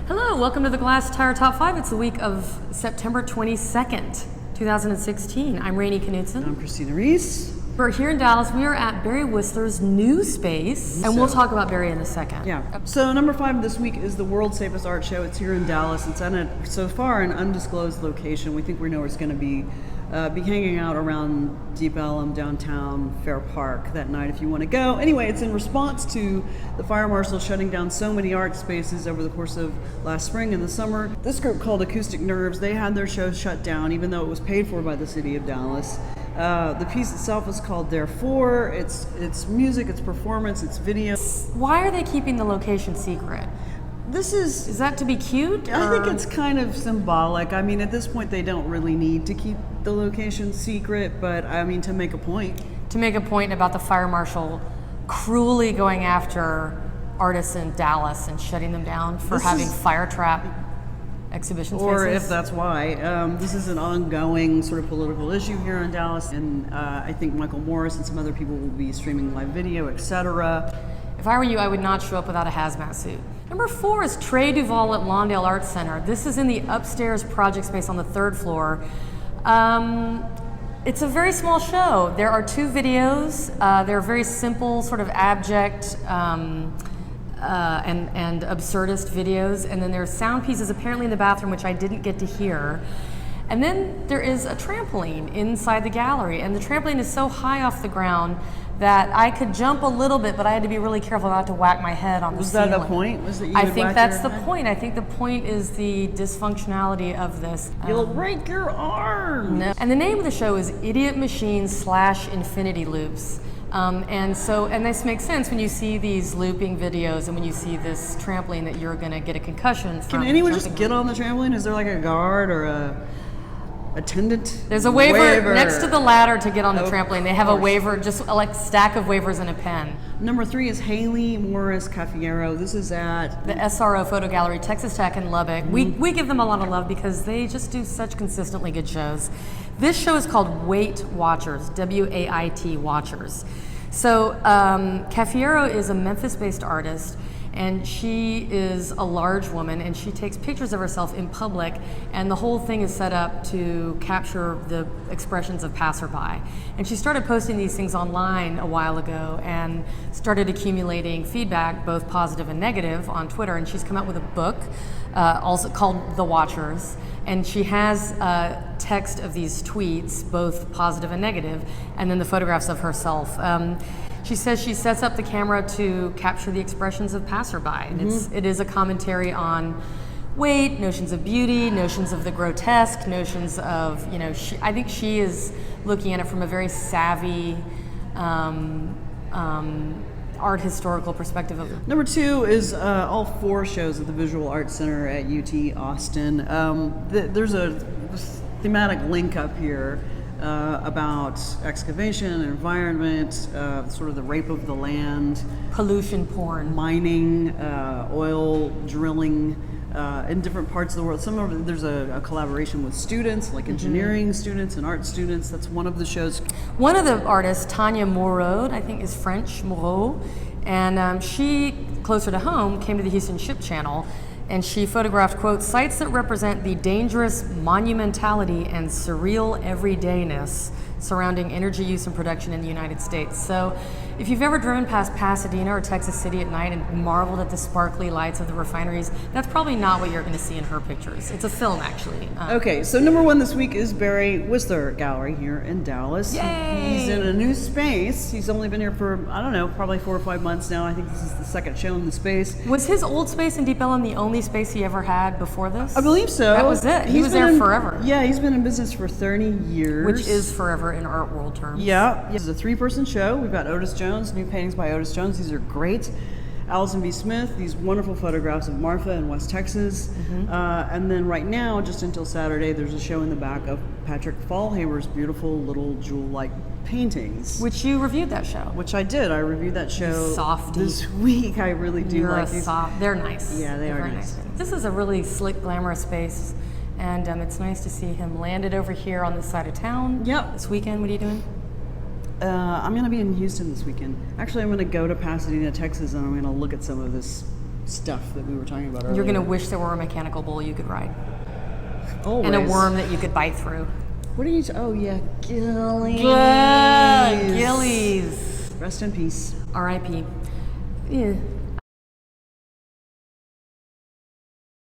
Hello, welcome to the Glasstire Top 5. It's the week of September 22nd, 2016. I'm Rainey Knudson. I'm Christina Rees. We're here in Dallas. We are at Barry Whistler's new space, and we'll talk about Barry in a second. Yeah. So number 5 this week is the World's Safest Art Show. It's here in Dallas. It's at so far an undisclosed location. We think we know where it's going to be hanging out around Deep Ellum, downtown Fair Park that night if you want to go. Anyway, it's in response to the fire marshal shutting down so many art spaces over the course of last spring and the summer. This group called Acoustic Nerves, they had their show shut down even though it was paid for by the city of Dallas. The piece itself is called Therefore. It's music, it's performance, it's video. Why are they keeping the location secret? Is that to be cute? I think it's kind of symbolic. I mean, at this point, they don't really need to keep the location secret, but I mean, to make a point. To make a point about the fire marshal cruelly going after artists in Dallas and shutting them down for having fire trap exhibition spaces. Or if that's why. This is an ongoing sort of political issue here in Dallas, and I think Michael Morris and some other people will be streaming live video, etc. If I were you, I would not show up without a hazmat suit. Number 4 is Trey Duvall at Lowndale Art Center. This is in the upstairs project space on the 3rd floor. It's a very small show. There are 2 videos. They're very simple, sort of abject and absurdist videos. And then there's sound pieces apparently in the bathroom, which I didn't get to hear. And then there is a trampoline inside the gallery. And the trampoline is so high off the ground that I could jump a little bit, but I had to be really careful not to whack my head on the ceiling. Was that the point? I think that's the point. I think the point is the dysfunctionality of this. You'll break your arm! No. And the name of the show is Idiot Machines / Infinity Loops. And this makes sense when you see these looping videos and when you see this trampoline that you're gonna get a concussion from. Can anyone just get on the trampoline? Is there like a guard or a attendant? There's a waiver next to the ladder to get on the trampoline. They have a waiver, just like stack of waivers and a pen. Number 3 is Haley Morris-Cafiero. This is at the SRO Photo Gallery, Texas Tech in Lubbock. We give them a lot of love because they just do such consistently good shows. This show is called Wait Watchers, W-A-I-T Watchers. So Cafiero is a Memphis-based artist, and she is a large woman, and she takes pictures of herself in public, and the whole thing is set up to capture the expressions of passerby. And she started posting these things online a while ago and started accumulating feedback, both positive and negative, on Twitter, and she's come out with a book also called The Watchers, and she has text of these tweets, both positive and negative, and then the photographs of herself. She says she sets up the camera to capture the expressions of passerby. And it is a commentary on weight, notions of beauty, notions of the grotesque, notions of, I think she is looking at it from a very savvy art historical perspective. Number 2 is all 4 shows at the Visual Arts Center at UT Austin. There's a thematic link up here about excavation, environment, sort of the rape of the land, pollution porn, mining, oil drilling in different parts of the world. Some of it, there's a collaboration with students, like engineering students and art students. That's one of the shows. One of the artists, Tanya Moreau, I think is French, Moreau, and she, closer to home, came to the Houston Ship Channel, and she photographed, quote, sites that represent the dangerous monumentality and surreal everydayness surrounding energy use and production in the United States. So if you've ever driven past Pasadena or Texas City at night and marveled at the sparkly lights of the refineries, that's probably not what you're going to see in her pictures. It's a film, actually. Okay, so number 1 this week is Barry Whistler Gallery here in Dallas. Yay! He's in a new space. He's only been here for, I don't know, probably 4 or 5 months now. I think this is the 2nd show in the space. Was his old space in Deep Ellum the only space he ever had before this? I believe so. That was it. He was there forever. Yeah, he's been in business for 30 years. Which is forever in art world terms. Yeah. This is a 3-person show. We've got Otis Jones, new paintings by Otis Jones. These are great. Allison B. Smith, these wonderful photographs of Martha in West Texas. And then right now, just until Saturday, there's a show in the back of Patrick Faulhaber's beautiful little jewel-like paintings. Which you reviewed that show. Which I did. I reviewed that show Softy. this week. I really do like these. They're nice. Yeah, they are very nice. This is a really slick, glamorous space. And it's nice to see him landed over here on this side of town. Yep. This weekend, what are you doing? I'm going to be in Houston this weekend. Actually, I'm going to go to Pasadena, Texas, and I'm going to look at some of this stuff that we were talking about earlier. You're going to wish there were a mechanical bull you could ride. Always. And a worm that you could bite through. What are you? Oh yeah, Gillies. Gillies. Rest in peace. R.I.P. Yeah.